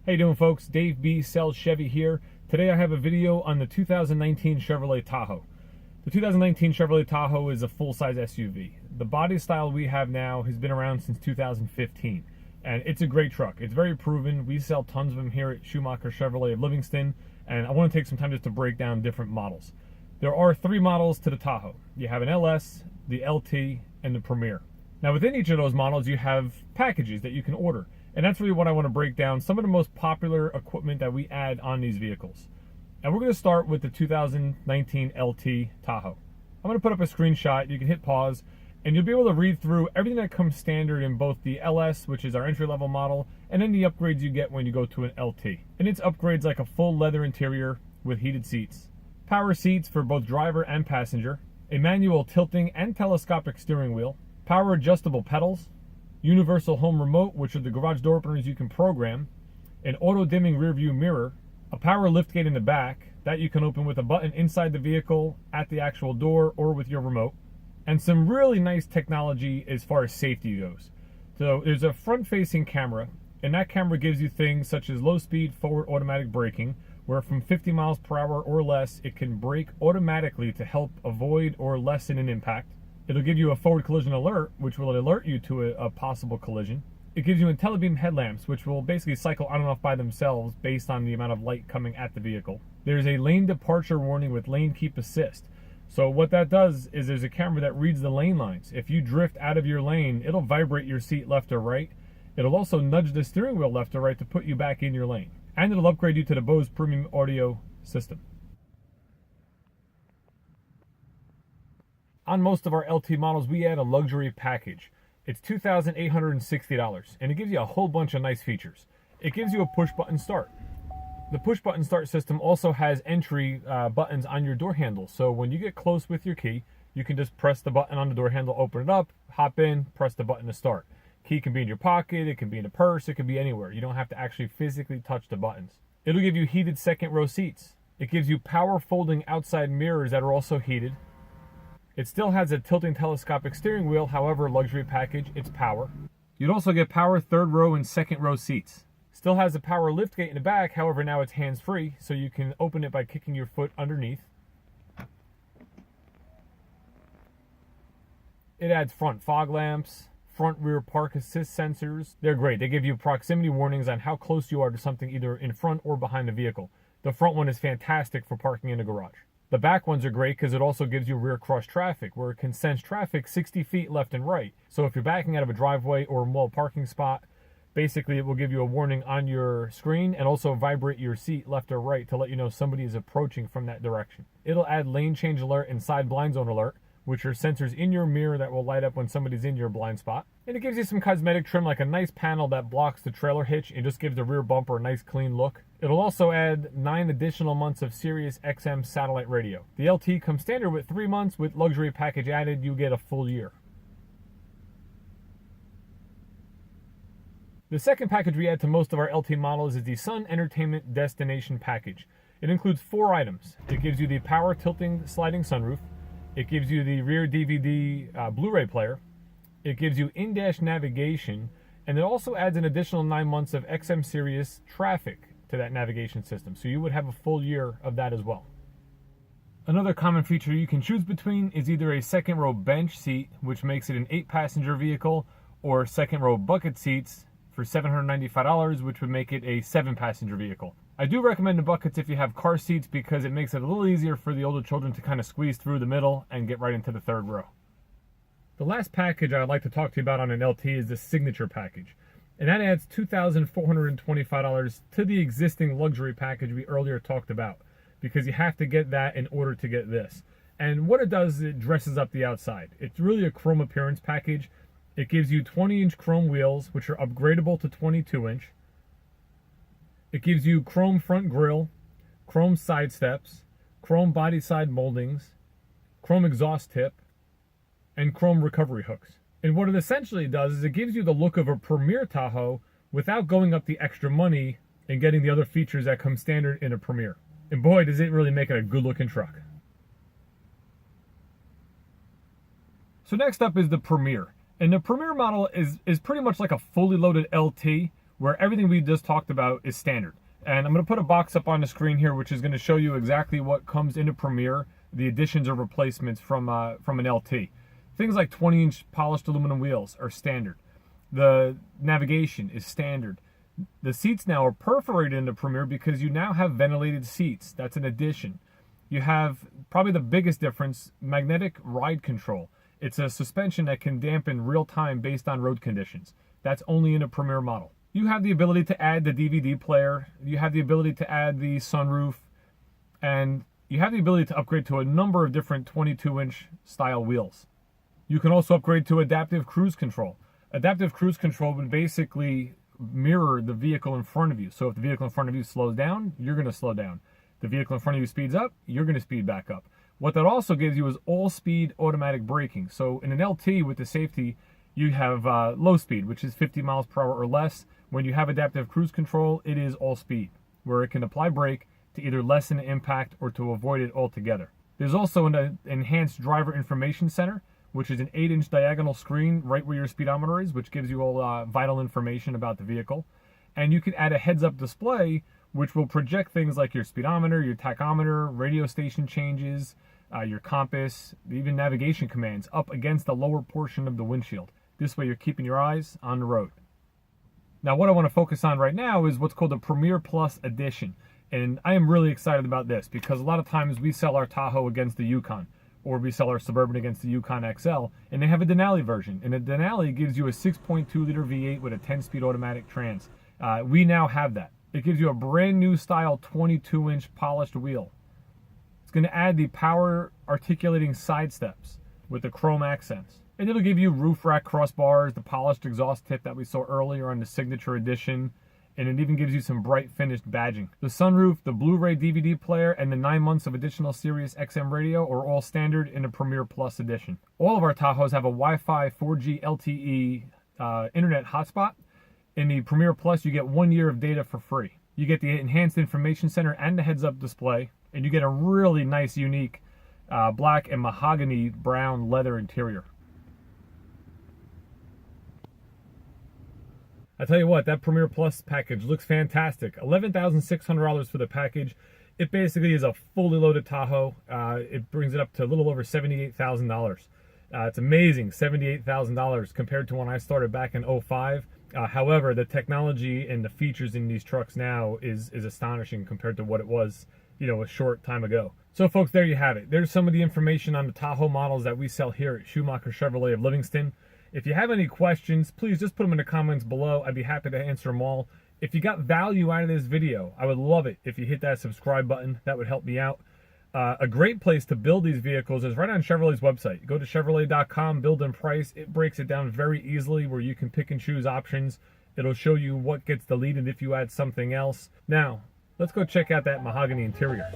How you doing, folks? Dave B. Sells Chevy here. Today I have a video on the 2019 Chevrolet Tahoe. The 2019 Chevrolet Tahoe is a full-size SUV. The body style we have now has been around since 2015, and it's a great truck. It's very proven. We sell tons of them here at Schumacher Chevrolet of Livingston, and I want to take some time just to break down different models. There are three models to the Tahoe. You have an LS, the LT, and the Premier. Now within each of those models you have packages that you can order. And that's really what I want to break down, some of the most popular equipment that we add on these vehicles. And we're going to start with the 2019 LT Tahoe. I'm going to put up a screenshot, you can hit pause, and you'll be able to read through everything that comes standard in both the LS, which is our entry-level model, and then the upgrades you get when you go to an LT. And it's upgrades like a full leather interior with heated seats, power seats for both driver and passenger, a manual tilting and telescopic steering wheel, power adjustable pedals, universal home remote, which are the garage door openers you can program, an auto dimming rear view mirror, a power liftgate in the back that you can open with a button inside the vehicle, at the actual door, or with your remote, and some really nice technology as far as safety goes. So there's a front facing camera, and that camera gives you things such as low speed forward automatic braking, where from 50 miles per hour or less it can brake automatically to help avoid or lessen an impact. It'll give you a forward collision alert, which will alert you to a possible collision. It gives you IntelliBeam headlamps, which will basically cycle on and off by themselves based on the amount of light coming at the vehicle. There's a lane departure warning with lane keep assist. So what that does is there's a camera that reads the lane lines. If you drift out of your lane, it'll vibrate your seat left or right. It'll also nudge the steering wheel left or right to put you back in your lane. And it'll upgrade you to the Bose premium audio system. On most of our LT models, we add a luxury package. It's $2,860, and it gives you a whole bunch of nice features. It gives you a push-button start. The push-button start system also has entry buttons on your door handle, so when you get close with your key, you can just press the button on the door handle, open it up, hop in, press the button to start. Key can be in your pocket, it can be in a purse, it can be anywhere. You don't have to actually physically touch the buttons. It'll give you heated second row seats. It gives you power folding outside mirrors that are also heated. It still has a tilting telescopic steering wheel, however, luxury package, it's power. You'd also get power third row and second row seats. Still has a power liftgate in the back, however, now it's hands-free, so you can open it by kicking your foot underneath. It adds front fog lamps, front rear park assist sensors. They're great. They give you proximity warnings on how close you are to something either in front or behind the vehicle. The front one is fantastic for parking in a garage. The back ones are great because it also gives you rear cross traffic, where it can sense traffic 60 feet left and right. So if you're backing out of a driveway or a mall parking spot, basically it will give you a warning on your screen and also vibrate your seat left or right to let you know somebody is approaching from that direction. It'll add lane change alert and side blind zone alert, which are sensors in your mirror that will light up when somebody's in your blind spot. And it gives you some cosmetic trim, like a nice panel that blocks the trailer hitch and just gives the rear bumper a nice clean look. It'll also add 9 additional months of Sirius XM satellite radio. The LT comes standard with 3 months. With luxury package added, you get a full year. The second package we add to most of our LT models is the Sun Entertainment Destination package. It includes 4 items. It gives you the power tilting sliding sunroof. It gives you the rear DVD Blu-ray player. It gives you in-dash navigation, and it also adds an additional 9 months of XM Sirius traffic to that navigation system, so you would have a full year of that as well. Another common feature you can choose between is either a second row bench seat, which makes it an 8-passenger vehicle, or second row bucket seats for $795, which would make it a 7-passenger vehicle. I do recommend the buckets if you have car seats because it makes it a little easier for the older children to kind of squeeze through the middle and get right into the third row. The last package I'd like to talk to you about on an LT is the Signature package. And that adds $2,425 to the existing luxury package we earlier talked about, because you have to get that in order to get this. And what it does is it dresses up the outside. It's really a chrome appearance package. It gives you 20-inch chrome wheels, which are upgradable to 22-inch. It gives you chrome front grille, chrome side steps, chrome body side moldings, chrome exhaust tip, and chrome recovery hooks. And what it essentially does is it gives you the look of a Premier Tahoe without going up the extra money and getting the other features that come standard in a Premier. And boy, does it really make it a good looking truck. So next up is the Premier. And the Premier model is pretty much like a fully loaded LT, where everything we just talked about is standard. And I'm going to put a box up on the screen here, which is going to show you exactly what comes into Premier, the additions or replacements from an LT. Things like 20-inch polished aluminum wheels are standard. The navigation is standard. The seats now are perforated into Premier because you now have ventilated seats. That's an addition. You have probably the biggest difference, magnetic ride control. It's a suspension that can dampen real time based on road conditions. That's only in a Premier model. You have the ability to add the DVD player. You have the ability to add the sunroof. And you have the ability to upgrade to a number of different 22-inch style wheels. You can also upgrade to adaptive cruise control. Adaptive cruise control would basically mirror the vehicle in front of you. So if the vehicle in front of you slows down, you're going to slow down. The vehicle in front of you speeds up, you're going to speed back up. What that also gives you is all-speed automatic braking. So in an LT with the safety, you have low speed, which is 50 miles per hour or less. When you have adaptive cruise control, it is all speed, where it can apply brake to either lessen the impact or to avoid it altogether. There's also an enhanced driver information center, which is an 8-inch diagonal screen right where your speedometer is, which gives you all vital information about the vehicle. And you can add a heads-up display, which will project things like your speedometer, your tachometer, radio station changes, your compass, even navigation commands up against the lower portion of the windshield. This way you're keeping your eyes on the road. Now what I want to focus on right now is what's called the Premier Plus Edition. And I am really excited about this because a lot of times we sell our Tahoe against the Yukon, or we sell our Suburban against the Yukon XL, and they have a Denali version. And the Denali gives you a 6.2-liter V8 with a 10-speed automatic trans. We now have that. It gives you a brand new style 22-inch polished wheel. It's going to add the power articulating side steps with the chrome accents. And it'll give you roof rack crossbars, the polished exhaust tip that we saw earlier on the Signature Edition, and it even gives you some bright finished badging. The sunroof, the Blu-ray DVD player, and the 9 months of additional Sirius XM radio are all standard in the Premier Plus Edition. All of our Tahoes have a Wi-Fi 4G LTE internet hotspot. In the Premier Plus, you get 1 year of data for free. You get the enhanced information center and the heads-up display, and you get a really nice, unique black and mahogany brown leather interior. I tell you what, that Premier Plus package looks fantastic. $11,600 for the package. It basically is a fully loaded Tahoe. It brings it up to a little over $78,000. It's amazing, $78,000 compared to when I started back in 05. However, the technology and the features in these trucks now is astonishing compared to what it was, a short time ago. So folks, there you have it. There's some of the information on the Tahoe models that we sell here at Schumacher Chevrolet of Livingston. If you have any questions, please just put them in the comments below. I'd be happy to answer them all. If you got value out of this video, I would love it if you hit that subscribe button. That would help me out. A great place to build these vehicles is right on Chevrolet's website. You go to Chevrolet.com, build and price. It breaks it down very easily where you can pick and choose options. It'll show you what gets deleted if you add something else. Now, let's go check out that mahogany interior.